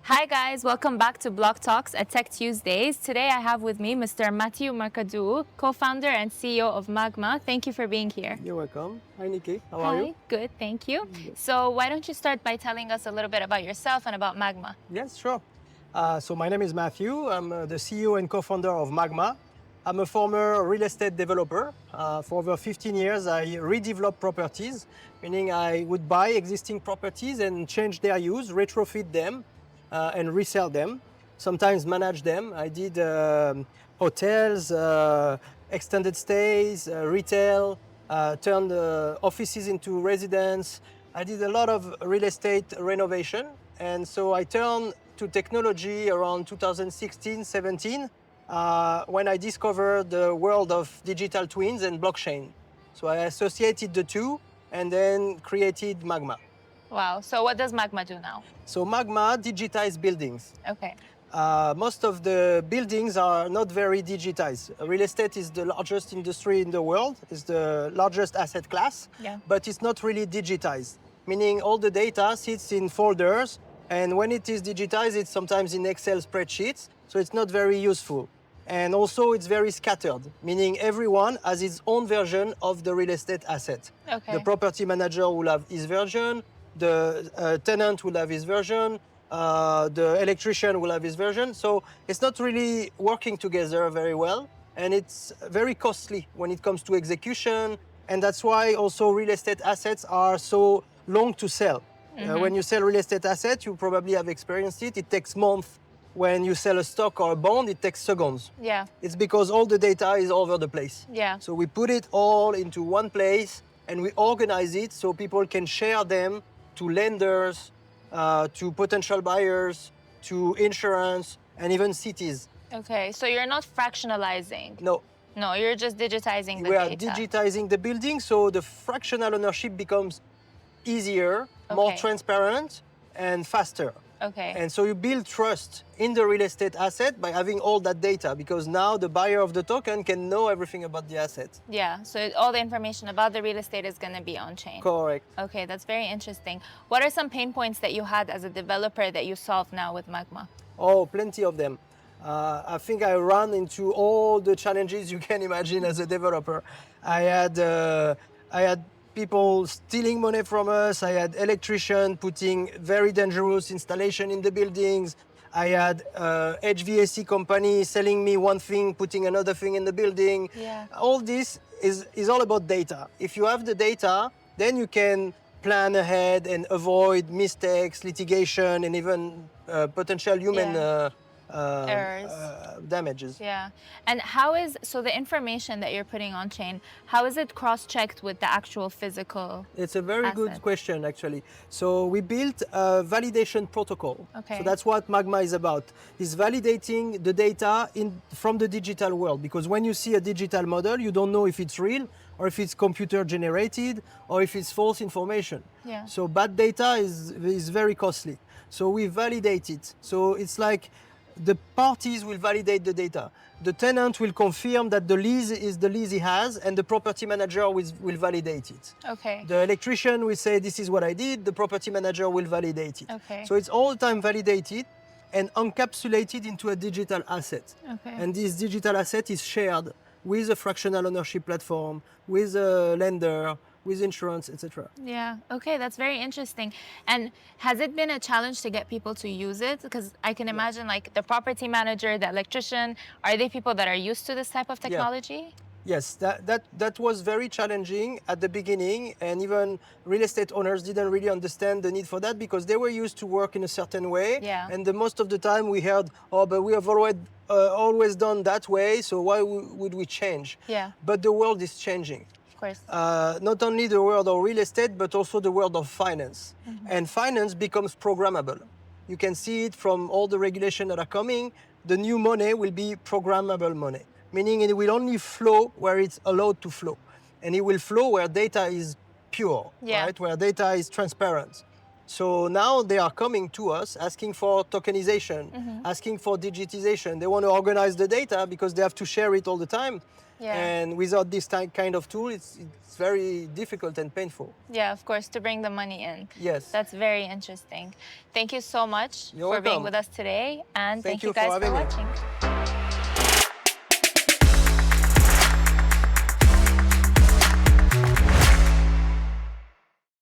Hi guys, welcome back to Block.Talks at TechTuesdays. Today I have with me Mr. Matthieu, co-founder and CEO of Magma. Thank you for being here. You're welcome. Hi, Nikki. How are you? Hi, good, thank you. Good. So why don't you start by telling us a little bit about yourself and about Magma? Yes, sure. So my name is Matthieu. I'm the CEO and co-founder of Magma. I'm a former real estate developer. For over 15 years, I redevelop properties, meaning I would buy existing properties and change their use, retrofit them, and resell them. Sometimes manage them. I did hotels, extended stays, retail, turned offices into residence. I did a lot of real estate renovation. And so I turned to technology around 2016-17 when I discovered the world of digital twins and blockchain. So I associated the two and then created Magma. Wow, so what does Magma do now? So Magma digitizes buildings. Okay. Most of the buildings are not very digitized. Real estate is the largest industry in the world, is the largest asset class, but it's not really digitized, meaning all the data sits in folders, and when it is digitized, it's sometimes in Excel spreadsheets, so it's not very useful. And also it's very scattered, meaning everyone has its own version of the real estate asset. Okay. The property manager will have his version, the tenant will have his version, the electrician will have his version. So it's not really working together very well, and it's very costly when it comes to execution. And that's why also real estate assets are so long to sell. When you sell real estate assets, you probably have experienced it. It takes months. When you sell a stock or a bond, it takes seconds. Yeah. It's because all the data is all over the place. Yeah. So we put it all into one place and we organize it so people can share them to lenders, to potential buyers, to insurance, and even cities. Okay, so you're not fractionalizing. No. No, you're just digitizing the We are data. digitizing the building, so the fractional ownership becomes easier, more transparent, and faster. Okay. And so you build trust in the real estate asset by having all that data, because now the buyer of the token can know everything about the asset. Yeah, so all the information about the real estate is going to be on chain. Correct. Okay, that's very interesting. What are some pain points that you had as a developer that you solve now with Magma? Oh, plenty of them. I think I ran into all the challenges you can imagine as a developer. I had people stealing money from us. I had electricians putting very dangerous installation in the buildings. I had HVAC company selling me one thing, putting another thing in the building. Yeah. All this is all about data. If you have the data, then you can plan ahead and avoid mistakes, litigation, and even potential human errors, damages. Yeah. And so the information that you're putting on chain, how is it cross-checked with the actual physical It's a very good question, actually. So we built a validation protocol. Okay. So that's what Magma is about, is validating the data from the digital world. Because when you see a digital model, you don't know if it's real or if it's computer generated or if it's false information. Yeah. So bad data is very costly. So we validate it. So it's like the parties will validate the data. The tenant will confirm that the lease is the lease he has, and the property manager will validate it. Okay. The electrician will say, this is what I did. The property manager will validate it. Okay. So it's all the time validated and encapsulated into a digital asset. Okay. And this digital asset is shared with a fractional ownership platform, with a lender, with insurance, etc. Yeah, okay, that's very interesting. And has it been a challenge to get people to use it? Because I can imagine like the property manager, the electrician, are they people that are used to this type of technology? Yes, that was very challenging at the beginning, and even real estate owners didn't really understand the need for that because they were used to work in a certain way. Yeah. And most of the time we heard, oh, but we have always done that way, so why would we change? Yeah. But the world is changing. Of course. Not only the world of real estate, but also the world of finance. And finance becomes programmable. You can see it from all the regulations that are coming. The new money will be programmable money, meaning it will only flow where it's allowed to flow. And it will flow where data is pure, right? Where data is transparent. So now they are coming to us asking for tokenization, asking for digitization. They want to organize the data because they have to share it all the time. Yeah. And without this kind of tool, it's very difficult and painful. Yeah, of course, to bring the money in. Yes. That's very interesting. Thank you so much You're for being welcome. with us today. And thank you for guys for having me. watching.